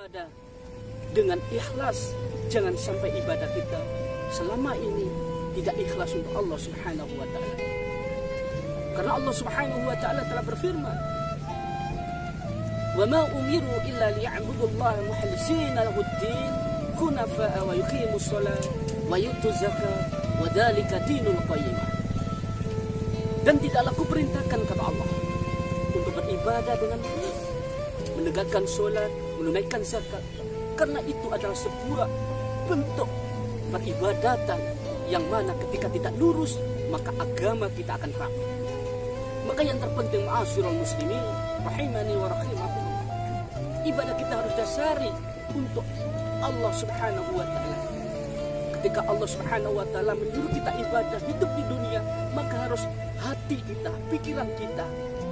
beribadah dengan ikhlas. Jangan sampai ibadah kita selama ini tidak ikhlas untuk Allah Subhanahu wa ta'ala. Karena Allah Subhanahu wa ta'ala telah berfirman, "Wa ma umiru illa liya'budullaha mukhlishina lahud-din, hunafa'a wa yuqimus shalah wa yutuz zakah wa dzalika dinul qayyimah." Dan tidaklah kuperintahkan kata Allah untuk beribadah dengan ikhlas, menegakkan salat, menunaikan zakat, karena itu adalah sebuah bentuk peribadatan yang mana ketika tidak lurus maka agama kita akan rapuh. Maka yang terpenting ma'asyiral muslimin rahimani wa rahimakumullah, ibadah kita harus dasari untuk Allah Subhanahu wa ta'ala. Ketika Allah Subhanahu wa ta'ala menyuruh kita ibadah hidup di dunia, maka harus hati kita, pikiran kita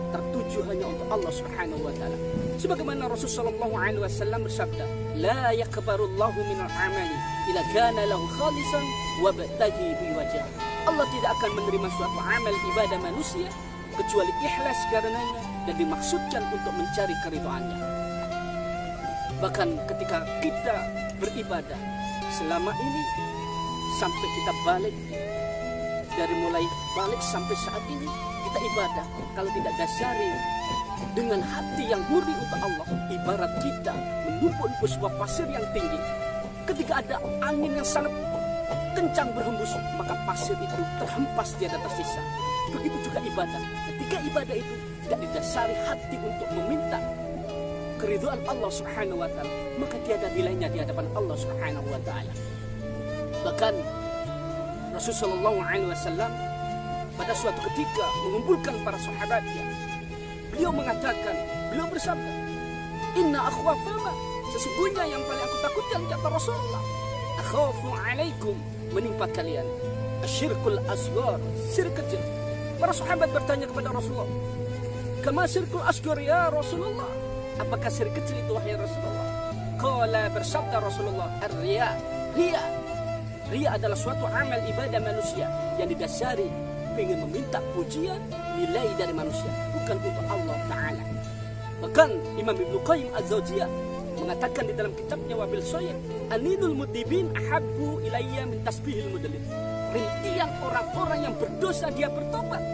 tertuju hanya untuk Allah Subhanahu wa ta'ala. Sebagaimana Rasulullah sallallahu alaihi wasallam bersabda, "La yakbarullahu minal amali ila kana lahu khalisan wa batahi bi wajah." Allah tidak akan menerima suatu amal ibadah manusia kecuali ikhlas karenanya dan dimaksudkan untuk mencari keridhaannya. Bahkan ketika kita beribadah selama ini sampai kita balik, dari mulai balik sampai saat ini kita ibadah, kalau tidak dasari dengan hati yang murni untuk Allah, ibarat kita menumpuk sebuah pasir yang tinggi. Ketika ada angin yang sangat kencang berhembus, maka pasir itu terhempas, tiada tersisa. Begitu juga ibadah. Ketika ibadah itu tidak didasari hati untuk meminta keridhaan Allah Subhanahu wa ta'ala, maka tiada nilainya di hadapan Allah Subhanahu wa ta'ala. Bahkan Rasulullah sallallahu alaihi wasallam pada suatu ketika mengumpulkan para sahabatnya, beliau mengatakan, beliau bersabda, "Inna akhwafama, sesungguhnya yang paling aku takutkan kata Rasulullah, akhafu alaikum, menimpa kalian asyirkul asghar, syirik kecil." Para sahabat bertanya kepada Rasulullah, "Kama syirkul asghar ya Rasulullah?" Apakah syirik kecil itu wahai Rasulullah? Qala, bersabda Rasulullah, "Ar-riya." Riya adalah suatu amal ibadah manusia yang didasari ingin meminta pujian, nilai dari manusia, bukan untuk Allah Ta'ala. Bahkan Imam Ibnu Qayyim Az-Zawjiyah mengatakan di dalam kitabnya Wabil Soyir, "Aninul mudibin ahabbu ilayya min tasbihil mudallin." Rintihan orang-orang yang berdosa dia bertobat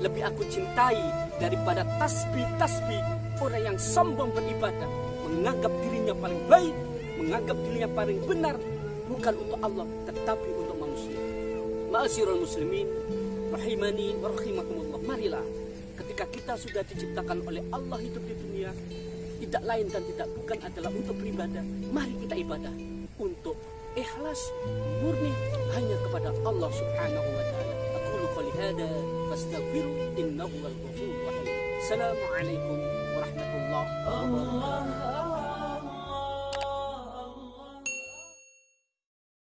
lebih aku cintai daripada tasbih-tasbih orang yang sombong beribadah, menganggap dirinya paling baik, menganggap dirinya paling benar, bukan untuk Allah tetapi untuk manusia. Ma'asyiral muslimin rahimani wa rahimakumullah, marilah ketika kita sudah diciptakan oleh Allah hidup di dunia, tidak lain dan tidak bukan adalah untuk beribadah. Mari kita ibadah untuk ikhlas, murni hanya kepada Allah Subhanahu wa ta'ala. Aqulu qouli hadza fastaghfiru innahu wal ghafurur rahim. Assalamualaikum warahmatullahi wabarakatuh.